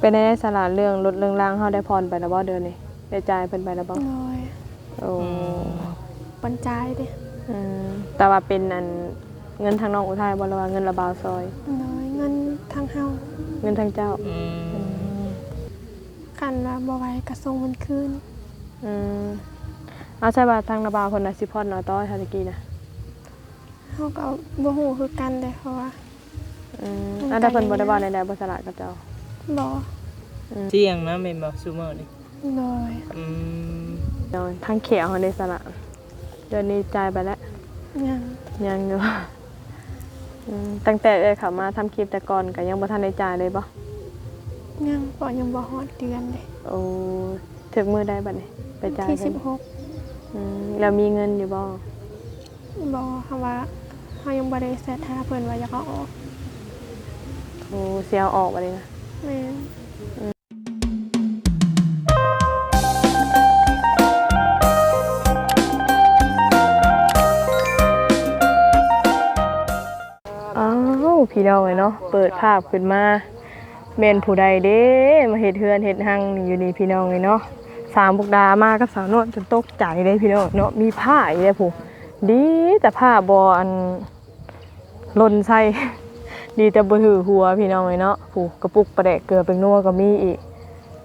เป็นได้สละเรื่องลดเรื่องล่างเฮาได้พรไปแล้วบ่เดือนนี้ได้จ่ายเพิ่นไปแล้วบ่โดยโอ้ บรรจายเด้แต่ว่าเป็นอันเงินทางน้องอุทัยบ่หรือว่าเงินระบาวซอยโดยเงินทางเฮาเงินทางเจ้าคันว่าบ่ไหวก็ส่งมันคืนเอาใช่ว่าทางระบาวเพิ่นน่ะสิพรน้อยต่อเท่าตะกี้น่ะเฮาก็บ่ฮู้คือกันเด้เพราะว่าอันใดเพิ่นบ่ได้เว้าใดๆบ่สละกับเจ้าบ่เที่ยงนะแม่นบ่ซุมื้อนี่โดยโดยทางเขียวเฮาได้สละเดือนนี้จ่ายไปแล้วยังอยู่ตั้งแต่เข้ามาทำคลิปแต่ก่อนก็ยังบ่ทันได้จ่ายเลยบ่ยังบ่ฮอดเดือนเลยโอ้ถึงมื้อได้บัดนี้ไปจ่ายที่16แล้วมีเงินอยู่บ่บ่เพราะว่าเฮายังบ่ได้เซตหาเพิ่นว่าอยากเอาออกโอ้เสียออกบัดนี้นะแม่นพี่น้องเนาะเปิดภาพขึ้นมาแม่นผู้ใดเด้มาเฮ็ดเฮือนเฮ็ดหังอยู่นี่พี่น้องเนาะสามบุกดามากับสาวนวลจนตกใจเลยพี่น้องเนาะมีผ้าอีกแล้วผู้ดีแต่ผ้าบ่อันหล่นใส่ดีแต่บ่ถือหัวพี่น้องเนาะผู้กระปุกประแดกเกลือเป็นนัวก็มีอีก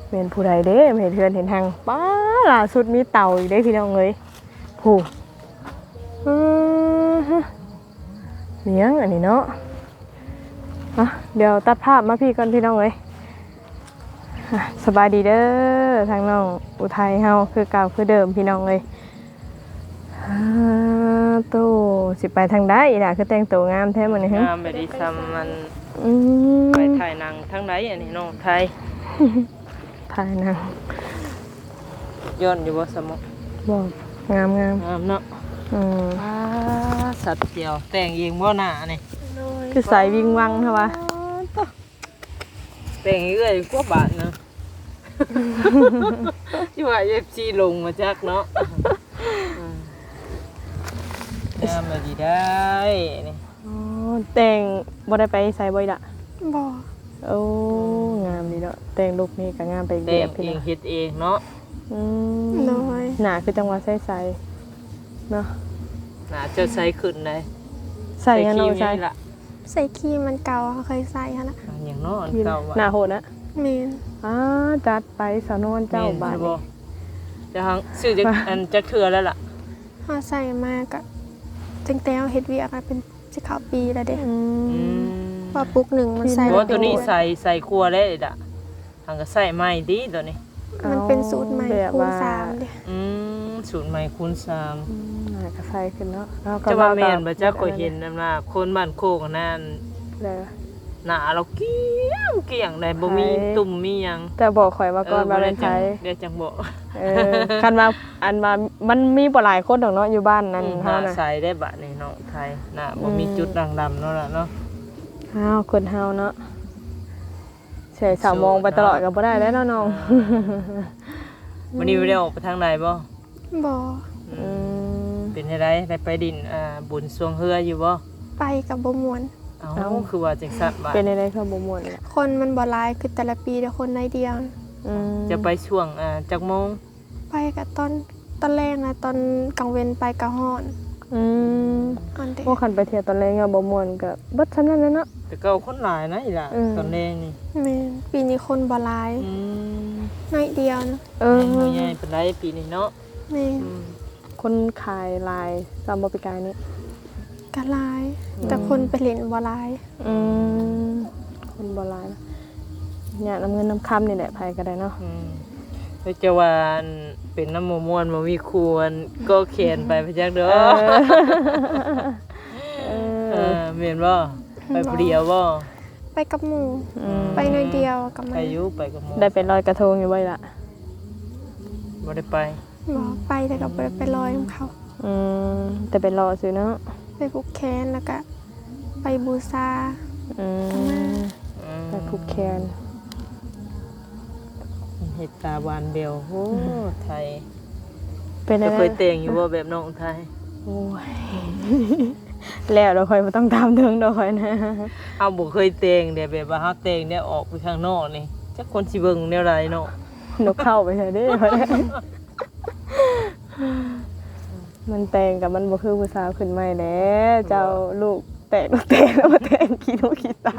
แม่นผู้ใดเด้มาเฮ็ดเฮือนเฮ็ดหังป้าล่าสุดมีเต่าอีกเด้พี่น้องเอ้ยผู้เลี้ยงอันนี้เนาะเดี๋ยวตัดภาพมาพี่ก่อนพี่น้องเลยสบายดีเด้อทางน้องอุทัยเฮาคือเก่าคือเดิมพี่น้องเลยตู้สิไปทางใดล่ะคือแต่งตัวงามแท้มื้อนี้ฮะงามไปดิซ้ำมันไปถ่ายหนังทางใดอันนี้น้องไทยถ่ายหนังย้อนอยู่บ่สมองบ่งามเนาะสัตว์เดียวแต่งเองบ่หน้านี่คือสายวิ่งวังใช่ปะแต่งเอ้ยกว่าบาทนะที่ว่า FC ลงมาจักเนาะงามดีได้นี่แต่งบ่ได้ไปใส่บ่อยละบ่โอ้งามดีเนาะแต่งลูกนี่ก็งามไปอีกแบบพี่เองเฮ็ดเองเนาะน้อยหน้าคือจังหวะใสๆเนาะหน้าจะใสขึ้นได้ใส่ยังเอาใส่ครีมมันเก่าเคยใส่ฮะนะอย่างน้อยเก่าหน้าโหดนะแม่นจัดไปสาวนวลเจ้าบ้านจะหังซื้อจะเถื่อแล้วล่ะเฮาใส่มากก็ตั้งแต่เฮ็ดเวียกเป็นสิเข้าปีแล้วเด้ว่าปุก1มันใส่ตัวนี้ใส่ครัวได้ล่ะหังก็ใส่ใหม่ดีตัวนี้มันเป็นสูตรใหม่คูณ3เด้สูตรใหม่คูณ3ก็ใส่ขึ้นเนาะจะว่าแม่นบ่จักก็เห็นนั่นว่าคนบ้านโคกนั่นหน้าเราเกี่ยงได้บ่มีตุ่มมีหยังแต่บอกข่อยว่าก่อนว่าเป็นไผเดี๋ยวจังบอกคันว่าอันว่ามันมีบ่หลายคนดอกเนาะอยู่บ้านนั้นเฮาน่ะใส่ได้บัดนี้เนาะไทยหน้าบ่มีจุดด่างดำเนาะล่ะเนาะคนเฮาเนาะใส่สาวมองไปตลอดก็บ่ได้แล้วเนาะน้องวันนี้ได้ออกไปทางใดบ่เป็นไดได้ไปดินบุญสวงเฮืออยู่บ่ไปกับบ่ม่วนคือว่าจังซั่นบ่เป็นไดคือบ่ม่วนคนมันบ่หลายคือแต่ละปีแต่คนน้อยเดียวจะไปช่วงจักโมงไปกับตอนแรกนะตอนกลางเว้นไปกะฮ้อนพวกคันไปเที่ยวตอนแรกก็บ่ม่วนก็เบิดซั่นนั่นเนาะแต่ก็คนหลายนะอีหล่ะตอนแรกนี่แม่ปีนี้คนบ่หลายน้อยเดียวนะน้อยใหญ่ปานใดปีนี้เนาะแม่คนขายลายตามบ่ไปกายนี้ก็หลายแต่คนไปเล่นบ่หลายคนบ่หลายเนี่ยน้ำเงินน้ำค่ำนี่แหละไผก็ได้เนาะแล้วจะว่าเป็นน้ำม่วนบ่มีควรก็เขียนไปพะจักเด้อแม่นบ่ไปเปรียวบ่ไปกับหมู่ไปน้อยเดียวกับมันไปอยู่ไปกับหมู่ได้ไปลอยกระทงอยู่บ่ล่ะบ่ได้ไปไปแต่ก็ไปลอยของเขาแต่ไปรอซื้อเนาะไปผูกแขนแล้วก็ไปบูชาไปผูกแขนเฮ็ดตาบานเบลโอ้ไทยเป็นอะไรเคยแต่งอยู่บ่แบบน้องไทยโอ้ยแล้วเราค่อยบ่ต้องตามถึงดอกค่อยนะเอาบ่เคยแต่งเด้แบบว่าเฮาแต่งได้ออกไปข้างนอกนี่ จักคนสิเบิ่งแนวใดเนาะ นกเข้าไปใช่เด้มันแต่งกับมันบ่คือผู้สาวขึ้นใหม่แหล้เจ้าลูกแต่งแล้วมาแต่งขี้หูขี้ตา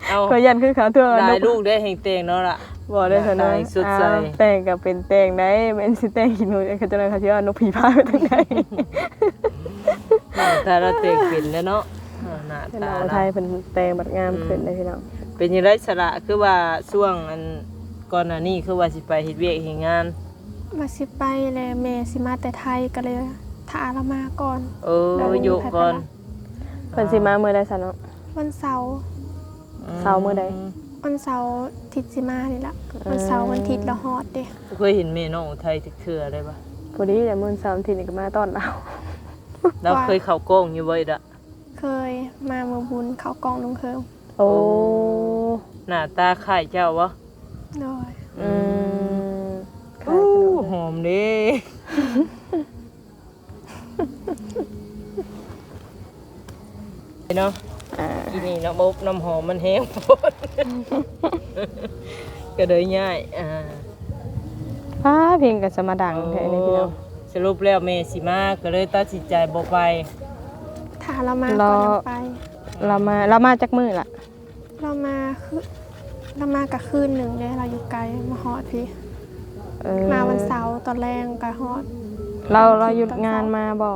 เอา ก็ยันคือเขาทั่ว ได้ลูกได้แห่งแต่งเนาะล่ะ บ่ได้เท่านั้น ได้สุดใจ แต่งก็เป็นแต่งได้แม่นสิแต่งขี้หูเขาจะนั้นเขาสิว่านกผีพายไปทางใด ถ้าเราแต่งเป็นแล้วเนาะหน้า เป็น ตา เอาไทยเป็นแต่งบัดงามขึ้นได้พี่น้อง เป็นยังไงสระคือว่าช่วงอันก่อนหน้านี้คือว่าสิไปเฮ็ดเวียกเฮ็ดงาน มาสิไปเลยแม่สิมาแต่ไทยก็เลยถาเรามาก่อน อยู่ก่อน เพิ่นสิมามื้อใดซะเนาะ วันเสาร์ เสาร์มื้อใด วันเสาร์ทิศสิมานี่ละวันเสาร์วันอาทิตย์ละฮอดเด้ เคยเห็นแม่น้องอุทัยทึกเทื่อได้ปะ พอดีแต่มื้อเสาร์อาทิตย์นี่ก็มาต้อนเรา เราเคยเข้ากล้องอยู่บ่อยละ เคยมาเมืองบุญเขากองลุงเคิม โอ้ หน้าตาคล้ายเจ้าวะ โดย อืม หอมเด้เนาะอีนี่น้ำอบน้ำหอมมันแห้งหมดก็เลยง่ายป้าเพลงก็จะมาดังแท้นี่พี่น้อง สรุปแล้วแม่สิมาก็เลยตัดสินใจบ่ไป ถาเรามาก่อนยังไป เรามาจากมื้อล่ะ เรามากับคืนหนึ่งเลยเราอยู่ไกลมาฮอดพี่ มาวันเสาร์ตอนแรกก็ฮอด เราหยุดงานมาบ่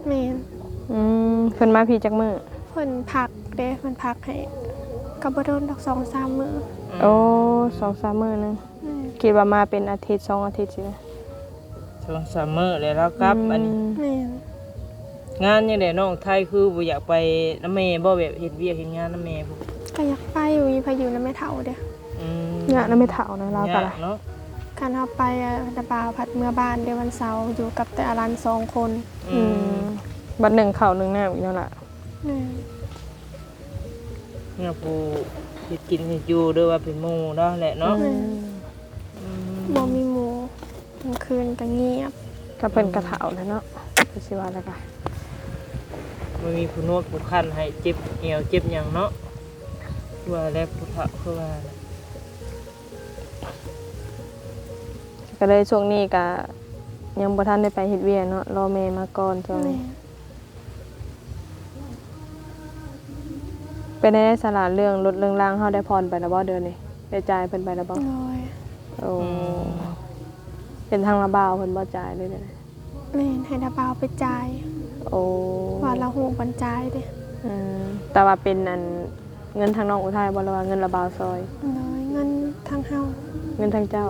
แม่น เพิ่นมาพี่จากมื้อ เพิ่นพักเด้เพิ่นพักให้ก็บ่โดนดอก 2-3 มื้อ โอ้ 2-3 มื้อนึง แม่น คิดว่ามาเป็นอาทิตย์2อาทิตย์สินะ ช่วงซัมเมอร์แล้วกลับอันนี้ แม่น งานยังไดน้องไทยคือบ่อยากไปน้ำแม่บ่แบบเฮ็ดเวียกเฮ็ดงานน้ำแม่พวก ก็อยากไปอยู่มีพายุนำแม่เฒ่าเด้ เนี่ยน่ะไม่เฒ่านะเราก็ ยา ล่ะ กเนาะ การเฮาไปตะบ่าวพัดเมื่อบ้านเด้วันเสาร์อยู่กับแต่อารัน2 คน บัดหนึ่งข้าวหนึ่งน้ำอีกแล้วล่ะ แม่น เนี่ยผู้เฮ็ดกินเฮ็ดอยู่เด้อว่าเป็นหมู่เนาะแหละเนาะ บ่มีหมู่กลางคืนก็เงียบ ก็เพิ่นกระเฒ่าแล้วเนาะคือสิว่าแล้วก็ บ่มีผู้นวดผู้คันให้เจ็บเอวเจ็บหยังเนาะว่าแล้วผู้เฒ่าคือว่า ก็เลยช่วงนี้ก็ยังบ่ทันได้ไปเฮ็ดเวียกเนาะรอแม่มาก่อนช่วง แม่ นี้เป็นในสาระเรื่องรถเรื่องรางเฮาได้พรไปแล้วบ่เดือนนี้ได้จ่ายเพิ่นไปแล้วบ่ โดย โอ้เป็นทางระบาวเพิ่นบ่จ่ายเลยเด้อ แม่นให้ตะบ่าวไปจ่าย โอ้ ว่าเราฮู้บรรจ่ายเด้ แต่ว่าเป็นอันเงินทางน้องอุทัยบ่หรือว่าเงินระบาวซอย โดยเงินทางเฮา เงินทางเจ้า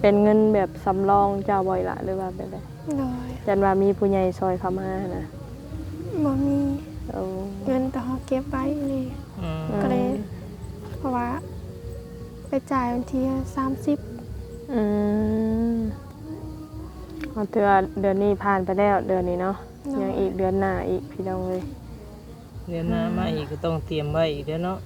เป็นเงินแบบสำรองเจ้าบ่อยละหรือว่าเป็นได โดย ยันว่ามีผู้ใหญ่ซอยเข้ามานะ บ่มี โอ้ เงินแต่เฮาเก็บไว้นี่ก็เลย เพราะว่าไปจ่ายวันที่30 อืมเอาเตือเดือนนี้ผ่านไปแล้วเดือนนี้เนาะยังอีกเดือนหน้าอีกพี่น้องเลย เดี๋ยวหน้ามาอีกก็ต้องเตรียมไว้อีกเด้อเนาะ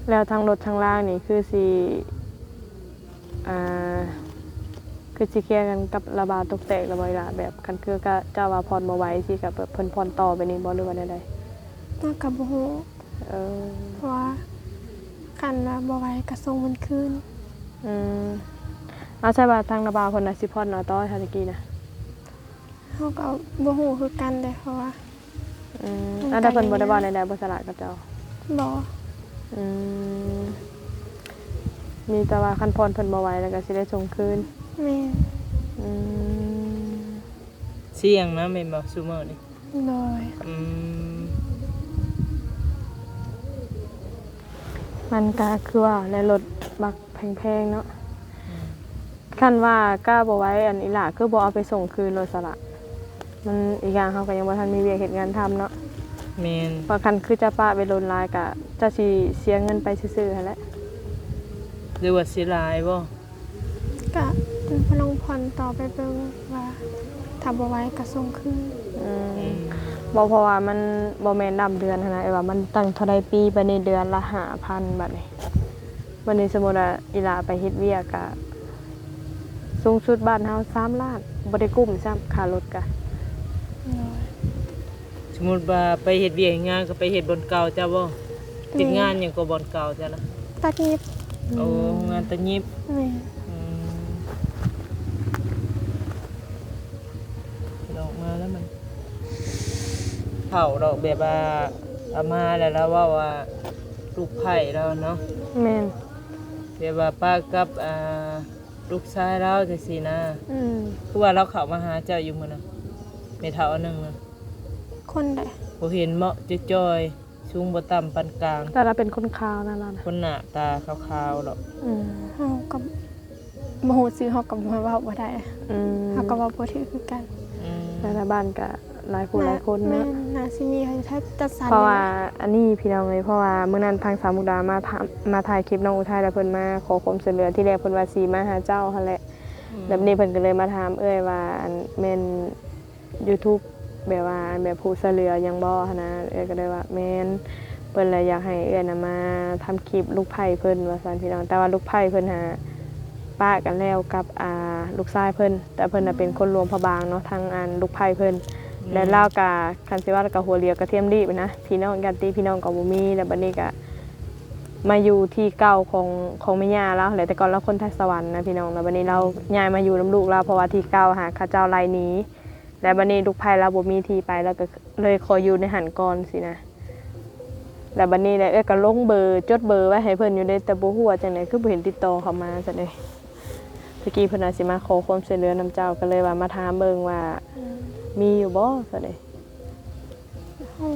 แล้วทางรถทางล่างนี่คือสิคือสิเคลียร์กันกับระบาดตกแตกระบายละแบบคันคือก็เจ้าว่าพรบ่ไหว้สิกับแบบเพิ่นพรต่อไปนี่บ่หรือว่าใด นอกกับบ่ฮู้ ๆเพราะว่าคันว่าบ่ไหวก็ส่งมันคืน เอาใช่ว่าทางระบาดเพิ่นน่ะสิพรเอาต่อทางตะกี้นะ เฮาก็บ่ฮู้คือกันเด้เพราะว่า อันใดเพิ่นบ่ได้เว้าใดๆบ่สลาดกับเจ้า บ่ มีแต่ว่าคันพรเพิ่นบ่ไหวแล้วก็สิได้ส่งคืน แม่น เสี่ยงนะแม่นบ่ซุมื้อนี่ โดย มันก็คือว่าในรถบักแพงๆเนาะคันว่ากล้าบ่ไหว้อันอีหล่าคือบ่เอาไปส่งคืนรถสละมันอีกอย่างเฮาก็ยังบ่ทันมีเวียกเฮ็ดงานทำเนาะ แม่น เพราะคันคือจะป้าไปลนลายก็จะสิเสียเงินไปซื่อๆหั่นแหละ หรือว่าสิหลายบ่ ก็พลงผ่อนต่อไปเบิ่งว่าถ้าบ่ไหวก็ส่งคืน บ่เพราะว่ามันบ่แม่นดำเดือนหั่นนะว่ามันตั้งเท่าใดปีไปในเดือนละ 5,000 บัดนี้วันนี้สมมุติว่าอีหลาไปเฮ็ดเวียกก็ สูงสุดบ้านเฮา3 ล้านบ่ได้กุ้มซ้ำค่ารถกะ โดย สมมุติว่าไปเฮ็ดเวียกงานก็ไปเฮ็ดบนเก่าจ้าบ่ติดงานหยังก็บนเก่าจ้ะนะ ตัดยิบ โอ้งานตะยิบ แม่ อืมดอกมาแล้วมันเผาดอกแบบว่าเอามาแล้วว่าลูกไผ่แล้วเนาะ แม่น แบบว่าป้ากับลูกชายเราจังซี่นะ คือว่าเราเข้ามาหาเจ้าอยู่มื้อน่ะแม่เฒ่าอันหนึงน่ะ คนใด บ่เห็นเหมาะจ้อยๆสูงบ่ต่ำปานกลาง แต่เราเป็นคนขาวนั่นล่ะนะ คนหน้าตาขาวๆดอก เฮาก็บ่ฮู้ชื่อเฮาก็บ่เว้าบ่ได้ อืม เฮาก็เว้าบ่ถือคือกัน อืม แต่ละบ้านก็หลายผู้หลายคนเนาะ แม่น่าสิมีให้ถ้าจัดสรร เพราะว่าอันนี้พี่น้องเลยเพราะว่าเมื่อนั้นทางสามมุกดามาถ่ายคลิปน้องอุทัยแล้วเพิ่นมาขอความช่วยเหลือที่แรกเพิ่นว่าสิมาหาเจ้าหั่นแหละแบบนี้เพิ่นก็เลยมาถามเอ้ยว่าอันแม่น YouTube แบบว่าแบบผู้ช่วยเหลือหยังบ่หั่นนะเอ้ยก็เลยว่าแม่นเพิ่นเลยอยากให้เอ้ยน่ะมาทำคลิปลูกไผ่เพิ่นว่าซั่นพี่น้องแต่ว่าลูกไผ่เพิ่นหาป้ากันแล้วกับลูกชายเพิ่นแต่เพิ่นน่ะเป็นคนหลวงพระบางเนาะทางลูกไผ่เพิ่น แล้วเล่ากับคันสิว่ากับหัวเรียวกระเทียมรีบนะพี่น้องญาติพี่น้องกับบ่มีแล้วบัดนี้ก็มาอยู่ที่เก่าของแม่ย่าแล้วแหละแต่ก่อนเราคนไทยสวรรค์นะพี่น้องแล้วบัดนี้เราย้ายมาอยู่นำลูกเราเพราะว่าที่เก่าหาข้าเจ้าไล่หนีแล้วบัดนี้ลูกไผเราบ่มีที่ไปแล้วก็เลยขออยู่ในหันก่อนสินะแล้วบัดนี้เนี่ยก็ลงเบอร์จดเบอร์ไว้ให้เพิ่นอยู่ได้แต่บ่ฮู้ว่าจังได๋คือบ่เห็นติดต่อเข้ามาจังได๋ตะกี้เพิ่นน่ะสิมาขอความช่วยเหลือนำเจ้าก็เลยว่ามาถามเบิ่งว่ามีอยู่บ่ซะเด้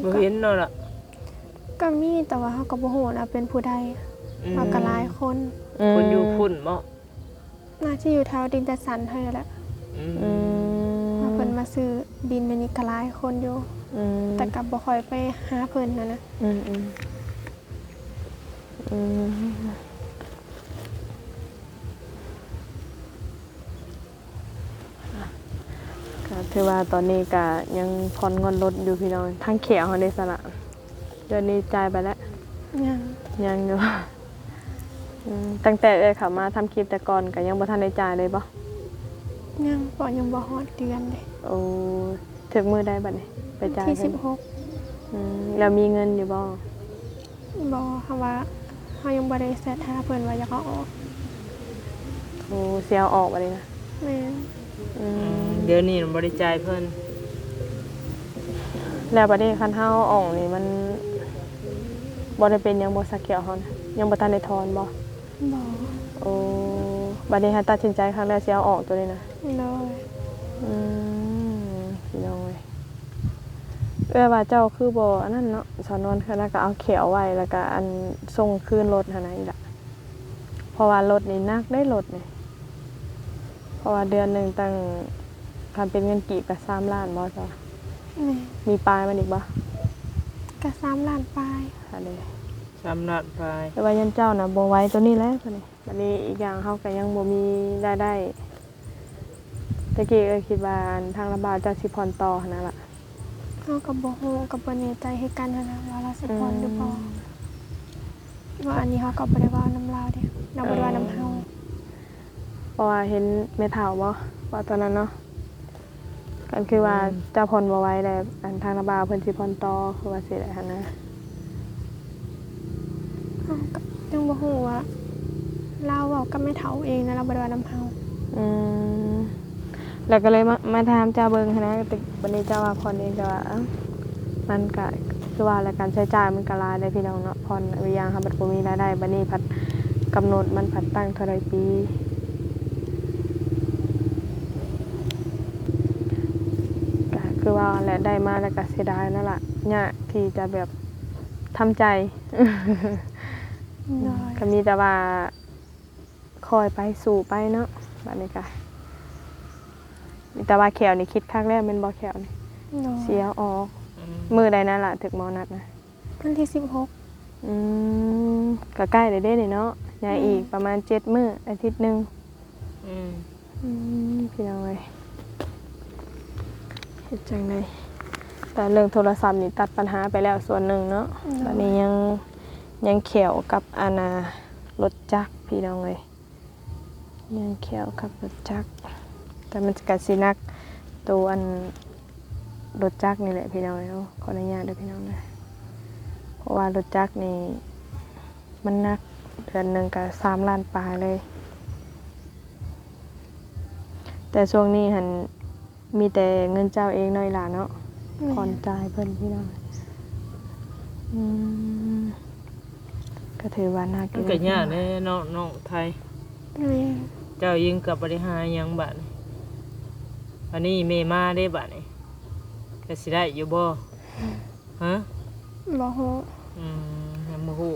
บ่เห็นเนาะล่ะ ก็มีแต่ว่าเฮาก็บ่ฮู้นะเป็นผู้ใดเฮาก็หลายคน คนอยู่พุ่นเหมาะ น่าสิอยู่แถวดินจัดสรรเท่านั้นแหละ อืม เพิ่นมาซื้อดินเป็นนี่ก็หลายคนอยู่แต่ก็บ่ค่อยไปหาเพิ่นนะ ก็ถือว่าตอนนี้ก็ยังผ่อนเงินรถอยู่พี่น้องทั้งเขียวเขาได้สละเดือนนี้จ่ายไปแล้ว ยังอยู่ ตั้งแต่เขามาทำคลิปแต่ก่อนก็ยังบ่ทันได้จ่ายเลยบ่ ยังบ่ฮอดเดือนเลย โอ้ถึงมือได้บัดนี้ไปจ่าย ที่ เพิ่น 16 แล้วมีเงินอยู่บ่ บ่คำว่าเฮายังบ่ได้เซตหาเพิ่นว่าอยากเอาออก โอ้เสียออกบัดนี้นะ แม่น เดี๋ยวนี้บ่ได้จ่ายเพิ่น แล้วบัดนี้คันเฮาออกนี่มันบ่ได้เป็นหยังบ่สักเกี่ยวเฮานะยังบ่ทันได้ถอนบ่ บ่ โอ้บัดนี้ให้ตัดสินใจครั้งแรกสิเอาออกตัวนี้นะ เลย พี่น้องเลยว่าเจ้าคือบ่อันนั้นเนาะสอนนคือแล้วก็เอาเขียวไว้แล้วก็อันส่งคืนรถหั่นน่ะอีกล่ะเพราะว่ารถนี่นักได้รถนี่เพราะว่าเดือนหนึงตั้งคันเป็นเงินกีบก็3 ล้านบ่จ้ะ แม่น มีปลายมันอีกบ่ ก็3ล้านปลาย อันนี้ 3 ล้านปลาย แต่ว่ายันเจ้าน่ะบ่ไหวตัวนี้แหละตัวนี้บัดนี้อีกอย่างเฮาก็ยังบ่มีรายได้ตะกี้คิดว่าทางรัฐบาลจะสิผ่อนต่อหั่นน่ะล่ะ เฮาก็บ่ฮู้ก็บ่แน่ใจให้กันนะว่าเราสิพรหรือบ่ว่าอันนี้เฮาก็บ่ได้เว้านำลาวเด้เราบ่ได้เว้านำเฮา เพราะว่าเห็นแม่เฒ่าบ่ว่าตอนนั้นเนาะกันคือว่าเจ้าผ่อนบ่ไหวแล้วอันทางรัฐบาลเพิ่นสิผ่อนต่อคือว่าสิได้หั่นนะ เฮาก็ยังบ่ฮู้ว่าเราเว้ากับแม่เฒ่าเองนะเราบ่ได้เว้านำเฮา แล้วก็เลยมาถามเจ้าเบิ่งหั้นนะแต่บัดนี้เจ้าว่าผ่อนเองก็ว่ามันก็คือว่าแล้วการใช้จ่ายมันก็หลายได้พี่น้องเนาะผ่อนอีกอย่างค่ะบัดบ่มีรายได้บัดนี้ผัดกำหนดมันผัดตั้งเท่าใดปีก็คือว่าแหละได้มาแล้วก็เสียดายนั่นล่ะยากที่จะแบบทำใจ เลย ก็มีแต่ว่าคอยไปสู่ไปเนาะบัดนี้ก็มีแต่ว่าแขวนี่คิดครั้งแรกเป็นบ่แขวนี่เสียออกมือใดนั่นล่ะถึกหมอนัดนะ วันที่16 ก็ใกล้ได้นี่เนาะยายอีกประมาณ7 มื้ออาทิตย์หนึงพี่น้องเอ้ยเฮ็ดจังได๋แต่เรื่องโทรศัพท์นี่ตัดปัญหาไปแล้วส่วนหนึ่งเนาะบัดนี้ยังแขวกับรถจักรพี่น้องเอ้ย ยังแขวขับรถจักรแต่มันก็สินักตัวอันรถจักรนี่แหละพี่น้องเนาะขออนุญาตด้วยพี่น้องนะเพราะว่ารถจักรนี่มันหนักเดือนหนึงก็3 ล้านปลายเลย แต่ช่วงนี้หันมีแต่เงินเจ้าเองหน่อยล่ะเนาะผ่อนจ่ายเพิ่นพี่น้องอืมก็ถือว่าน่า มั เกิ น น ก็ยากแน่น้องไทย แม่น เจ้ายิงกับบริหารหยังบัดนี้อันนี้เมมาได้บัดนี้จะสิได้อยู่บ่ฮะ บ่ฮู้ ยังบ่ฮู้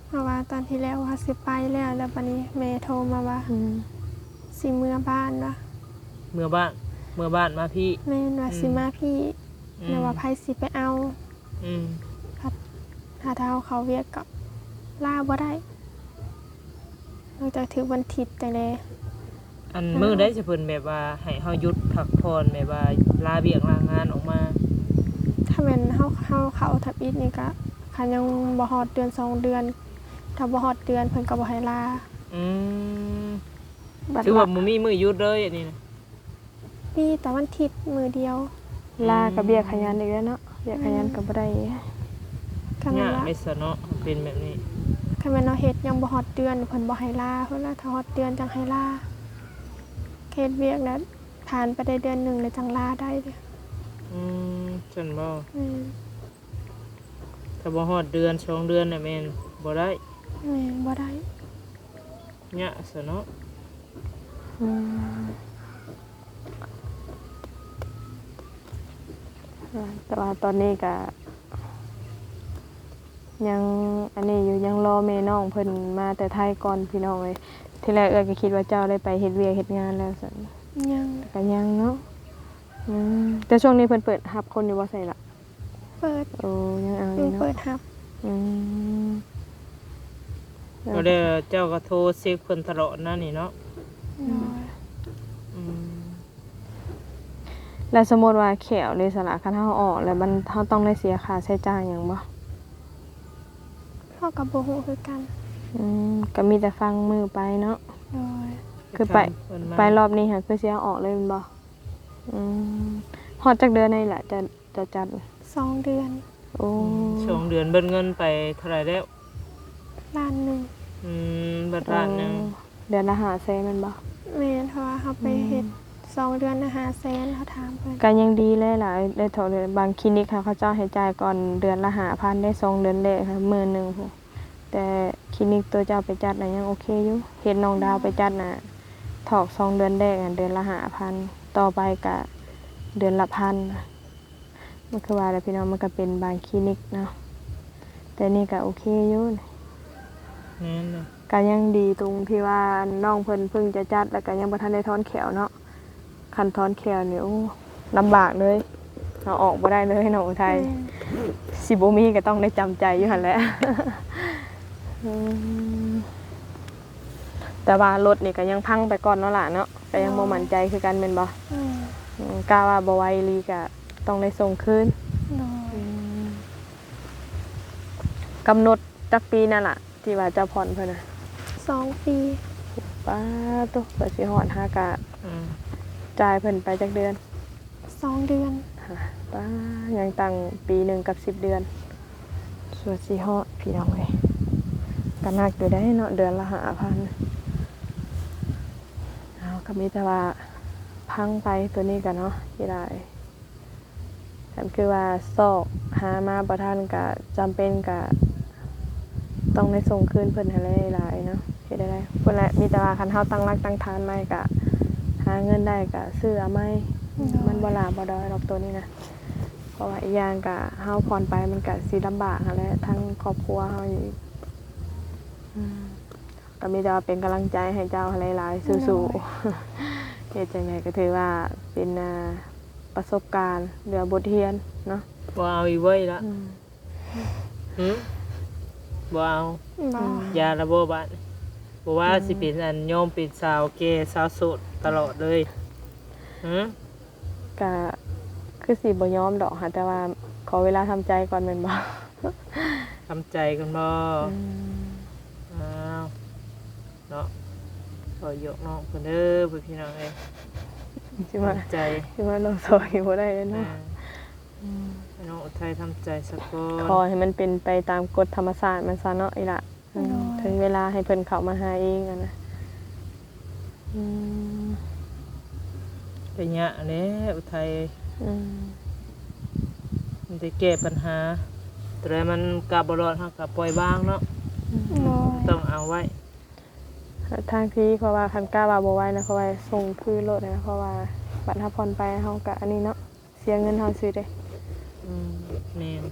เพราะว่าตอนที่แล้วว่าสิไปแล้วบัดนี้แม่โทรมาว่า อืม สิเมื่อบ้านวะ เมื่อบ้านมาพี่ แม่นว่าสิมาพี่แล้วว่าไผสิไปเอา อืม ถ้าเท้าเขาเวียกก็ลาบ่ได้นอกจากถือวันถิดแต่แล อันมื้อได้สิเพิ่นแบบว่าให้เฮาหยุดพักผ่อนแบบว่าลาเวียกลางานออกมา ถ้าแม่นเฮาเขาทับอิฐนี่ก็คันยังบ่ฮอดเดือน2 เดือน ถ้าบ่ฮอดเดือนเพิ่นก็บ่ให้ลา อืม บัด ถือว่าบ่มีมื้อหยุดเลยอันนี้นะ มีแต่วันถิดมือเดียว ลากับเบี้ยขยันอีกแล้วเนาะเบี้ยขยันก็บ่ได้ คันแม่ ยาน ก ว่า ไม่ซะเนาะเป็นแบบนี้ คันแม่นเอาเฮ็ดยังบ่ฮอดเดือนเพิ่นบ่ให้ลาเพิ่นว่าถ้าฮอดเดือนจังให้ลาเฮ็ดเวียกนั้นผ่านไปได้เดือนหนึงแล้วจังลาได้เด้อ ฉันบ่ อืม ถ้าบ่ฮอดเดือน2 เดือนน่ะแม่นบ่ได้ แม่นบ่ได้ ยากซะเนาะ อืมแต่ว่าตอนนี้ก็ยังอันนี้อยู่ยังรอแม่น้องเพิ่นมาแต่ไทยก่อนพี่น้องเลยทีแรกก็คิดว่าเจ้าได้ไปเฮ็ดเวียกเฮ็ดงานแล้วซั่น ยัง ก็ยังเนาะแต่ช่วงนี้เพิ่นเปิดรับคนอยู่บ่ใส่ละ เปิด โอ้ยังเอาอ เพิ่ ยู่ ง เนาะ เปิดรับ อืม ก็ได้เจ้าก็โทรเช็คเพิ่นตลอดนั่นนี่เนาะ โดย อืม แล้วสมมุติว่าแขวเลยสละคันเฮาออกแล้วมันเฮาต้องได้เสียค่าใช้จ่ายหยังบ่ พ่อกับบ่ฮู้คือกัน ก็มีแต่ฟังมือไปเนาะ โดย คือไป เพิ่นมา ไปรอบนี้ค่ะคือสิเอาออกเลยแม่นบ่อืมฮอดจักเดือนนี่แหละจะจัด 2 เดือน โอ้ ช่วงเดือนเบิดเงินไปเท่าไหร่แล้ว ล้านหนึง เบิดล้านหนึง เดือนละ500,000แม่นบ่ แม่นเพราะว่าเขาไปเฮ็ด2 เดือนนะ500,000เขาถามเพิ่น ก็ยังดีเลยล่ะได้เท่าเดือนบางคลินิกค่ะเขาเจ้าให้จ่ายก่อนเดือนละ5,000ได้2เดือนแรกค่ะ10,000พุ่นแต่คลินิกตัวเจ้าไปจัดน่ะยังโอเคอยู่เฮ็ดน้องดาวไปจัดน่ะถอก2เดือนแรกอะเดือนละ5,000ต่อไปก็เดือนละ1,000มันคือว่าแล้วพี่น้องมันก็เป็นบางคลินิกเนาะแต่นี่ก็โอเคอยู่ นั่นน่ะ ก็ยังดีตรงที่ว่าน้องเพิ่นเพิ่งจะจัดแล้วก็ยังบ่ทันได้ถอนแขวเนาะคันถอนแขวนี่โอ้ลำบากเลยเอาออกบ่ได้เลยน้องอุทัย แม่น สิบ่มีก็ต้องได้จำใจอยู่หั่นแหละ อืมแต่ว่ารถนี่ก็ยังพังไปก่อนเนาะล่ะเนาะก็ยังบ่มั่นใจคือกันแม่นบ่ แม่น กล้าว่าบ่ไหวอีหลีก็ต้องได้ส่งคืน โดย กำหนดจักปีนั่นล่ะที่ว่าจะผ่อนเพิ่นน่ะ 2 ปี ป้าตุ๊กก็สิฮอดหากะ อืม จ่ายเพิ่นไปจักเดือน 2 เดือน ป้ายังตั้งปีหนึ่งกับ10 เดือนส่วนสิฮอดพี่น้องเอ้ยก็นักอยู่ได้เนาะเดือนละ5,000เอาก็มีแต่ว่าพังไปตัวนี้กันเนาะที่ได้อันคือว่าซอกหามาบ่ทันก็จำเป็นก็ต้องได้ส่งคืนเพิ่นให้หลายๆเนาะเฮ็ดได้เพิ่นแหละมีแต่ว่าคันเฮาตั้งรักตั้งฐานใหม่ก็หาเงินได้ก็ซื้อเอาใหม่ มันบ่ลาบ่ดอยดอกตัวนี้นะเพราะว่าอีกอย่างก็เฮาผ่อนไปมันก็สิลำบากหั้นแหละทั้งครอบครัวเฮาอีกก็มีแต่ว่าเป็นกำลังใจให้เจ้าหลายๆสู้ๆเฮ็ดจังไดก็ถือว่าเป็นประสบการณ์หรือบทเรียนเนาะ บ่เอาอีกเว้ยละหืมบ่เอา บ่ ยาระบบบัดบ่ว่าสิเป็นอันโยมเป็นสาวแก่สาวโสดตลอดเลยหืม ก็คือสิบ่ยอมดอกค่ะแต่ว่าขอเวลาทำใจก่อนแม่นบ่ ทำใจกันบ่อ้าวเนาะ ขอยกน้องเพิ่นเด้อพี่น้องเอ้ย สิว่า ทำใจ สิว่าน้องซอยบ่ได้เนาะ ให้น้องอุทัยทำใจสักก่อ ขอน ให้มันเป็นไปตามกฎธรรมชาติมันซะเนาะอีหล่ะถึงเวลาให้เพิ่นเข้ามาหาเองอะนะอืม เป็นยะแหละอุทัย อืม มันจะแก้ปัญหาแต่มันกลับบ่รอดเฮาก็ปล่อยบ้างเนาะ โดย ต้องเอาไว้ ทางที่เพราะว่าคันกล้าว่าบ่ไหวนะเพราะว่าส่งคือรถนะเพราะว่าบัตรถ้าผ่อนไปเฮาก็อันนี้เนาะเสียเงินเฮาซื้อเด้ แม่น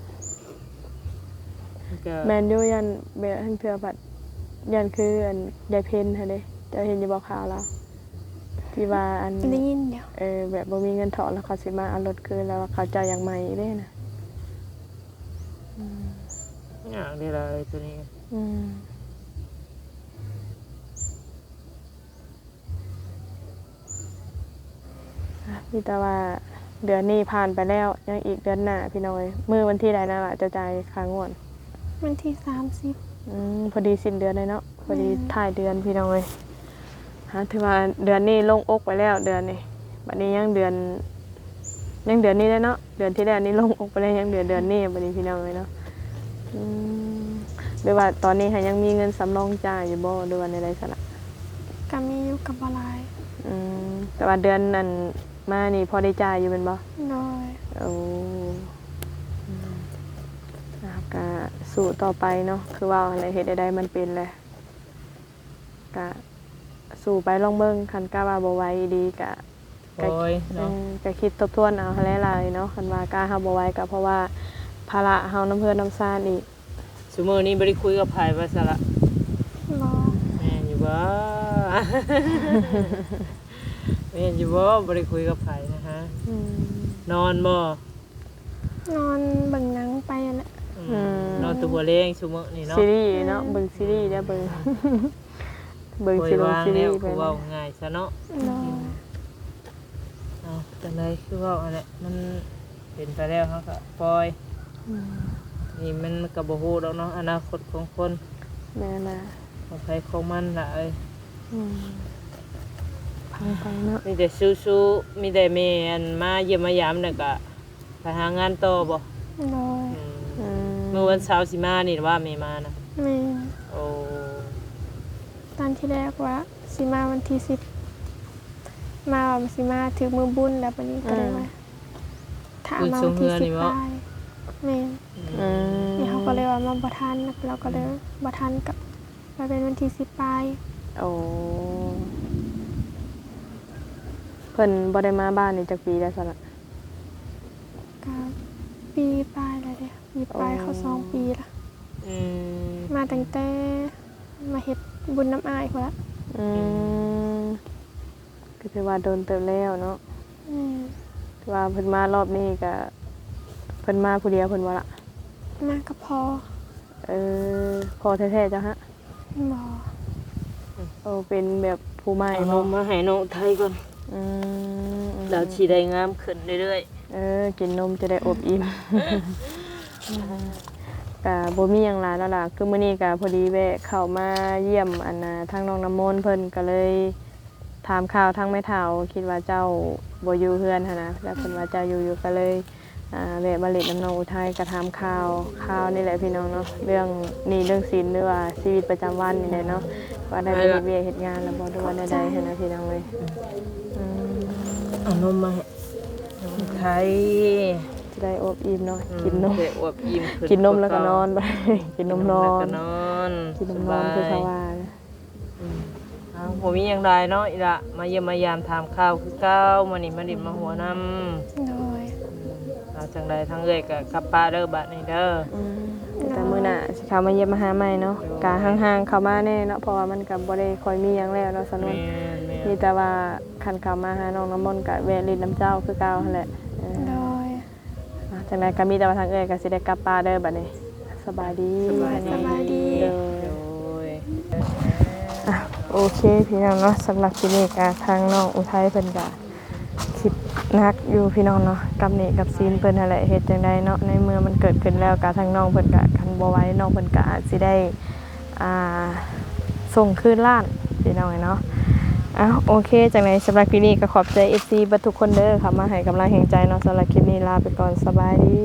มันก็ แม่นอยู่ยันแบบเพื่อบัตรยันคืออันยายเพ็ญหั่นเด้จะเห็นอยู่บ่ข่าวแล้วที่ว่าอัน ได้ยินเดี๋ยว แบบบ่มีเงินถอนแล้วเขาสิมาเอารถคืนแล้วว่าเขาเจ้าอย่างใหม่เด้นะ อย่างนี้ล่ะไอ้ตัวนี้ อืมมีแต่ว่าเดือนนี้ผ่านไปแล้วยังอีกเดือนหน้าพี่น้อยมื้อวันที่ใดนั่นล่ะจะจ่ายค่างวด วันที่30พอดีสิ้นเดือนเลยเนาะพอดีท้ายเดือนพี่น้อยถือว่าเดือนนี้ลงอกไปแล้วเดือนนี้บัดนี้ยังเดือนนี้ได้เนาะเดือนที่แล้วนี้ลงอกไปแล้วยังเดือนนี้บัดนี้พี่น้อยเนาะหรือว่าตอนนี้ยังมีเงินสำรองจ่ายอยู่บ่หรือว่าในใดซะล่ะ ก็มีอยู่กับบ่หลาย แต่ว่าเดือนนั้นมานี่พอได้จ่ายอยู่เป็นบ่ โดย โอ้นะครับก็สู้ต่อไปเนาะคือว่าอะไรเฮ็ดได้มันเป็นแหละก็สู้ไปลองเบิ่งคันกล้าว่าบ่ไหวดีก็ โอ้ยเนาะ ก็คิดทบทวนเอาหลายๆเนาะคันว่ากล้าเฮาบ่ไหวก็เพราะว่าภาระเฮาน้ำเพื่อนน้ำซ่านอีก ซุมื้อนี้บ่ได้คุยกับไผว่าซะละ บ่ แม่นอยู่บ่ แม่นอยู่บ่บ่ได้คุยกับไผนะฮะนอนบ่ นอนเบิ่งหนังไปนั่นแหละ นอนตัวหัวเล้งซุมื้อนี่เนาะ ซีรีส์เนาะเบิ่งซีรีส์ได้อเบิ่ง เบิ่ง ปล่อ ซี ย รี วาง ส์ แล้ว ไป คือเว้าง่ายซะเนาะ โดย เอาจังไดคือเว้าอันนั้นมันเป็นไปแล้วเฮาก็ปล่อยนี่มันก็บ่ฮู้ดอกเนาะอนาคตของคน แม่น่ะ ของใครของมันล่ะเอ้ย พังไปเนาะ มีแต่สู้ๆมีแต่แม่อันมาเยี่ยมมายามน่ะก็ไปหางานต่อบ่ โดย เมื่อวันเสาร์สิมานี่ว่าแม่มานะ แม่ โอ้ ตอนที่แรกว่าสิมาวันที่10มาว่าสิมาถึงมือบุญแล้วบัดนี้ก็ได้ว่าถ้ามาวันที่10ไปแม่นี่เขาก็เลยว่ามาบ่ทันแล้วก็เลยบ่ทันกับไปเป็นวันที่10ไป โอ้เพิ่นบ่ได้มาบ้านนี่จักปีแล้วซั่นล่ะ ก็ปีปลายแล้วเด้ปีปลายเขา2 ปีละ อืม มาตั้งแต่มาเฮ็ดบุญน้ำอายพุ่นละ ก็ถือว่าโดนเติบแล้วเนาะ ถือว่าเพิ่นมารอบนี้ก็เพิ่นมาผู้เดียวเพิ่นว่าล่ะ มากับพ่อ พอแท้ๆจ้ะฮะ บ่ โอ้เป็นแบบผู้ใหม่ เอาน บ่ มมาให้น้องไทยก่อน อืม เราสิได้งามขึ้นเรื่อย กินนมจะได้อบอิ่ม ก็บ่มีหยังหลายแล้วล่ะคือมื้อนี้ก็พอดีแวะเข้ามาเยี่ยมอันน่ะทางน้องน้ำมนต์เพิ่นก็เลยถามข่าวทางแม่เฒ่าคิดว่าเจ้าบ่อยู่เฮือนหั่นนะแล้วเพิ่นว่าเจ้าอยู่ก็เลยแวะมาเล่นน้ำน้องอุทัยก็ถามข่าวนี่แหละพี่น้องเนาะเรื่องหนี้เรื่องสินหรือว่าชีวิตประจำวันนี่แหละเนาะว่าได้ไปเฮ็ดเวียกเฮ็ดงานแล้วบ่หรือว่าใดๆหั่นนะพี่น้องเอ้ย ๆเอานมมาให้น้องไทย จะได้อบอิ่มเนาะกินนม ได้อวบอิ่มขึ้น กินนมแล้วก็นอนไป กินนมนอ แล้ว น ก็นอน กินนมนอนคือเขาว่านะ เอาบ่มีหยังใดเนาะอีละมาเยี่ยมมายามถามข่าวคือเก่ามื้อนี้มาดิมาหัวนำ โดย เอาจังใดทั้งเอ้ยก็กลับป้าเด้อบัดนี้เด้อ แต่มื้อหน้าสิเขามาเยี่ยมมาหาใหม่เนาะกะห่างๆเข้ามาแน่เนาะเพราะว่ามันก็บ่ได้ค่อยมีหยังแล้วเนาะสนุน แม่น มีแต่ว่าคันเข้ามาหาน้องน้ำมนต์ก็แวะลินน้ำเจ้าคือเก่าหั่นแหละ โดย จังไดก็มีแต่ว่าทางเอ้ยก็สิได้กลับป่าเด้อบัดนี้สบายดี สบายดี เด้อ โอ้ย โอเคพี่น้องเนาะสำหรับที่นี่ก็ทางน้องอุทัยเพิ่นก็คิดนักอยู่พี่น้องเนาะกับนี่กับซีนเพิ่นนั่นแหละเฮ็ดจังไดเนาะในเมื่อมันเกิดขึ้นแล้วก็ทางน้องเพิ่นก็คันบ่ไหวน้องเพิ่นก็อาจสิได้ส่งคืนล้านพี่น้องเนาะ อ้าวโอเคจากไหนสำหรับคลิปนี้ก็ขอบใจ FC บัดทุกคนเด้อค่ะมาให้กำลังแห่งใจเนาะสำหรับคลิปนี้ลาไปก่อนสบายดี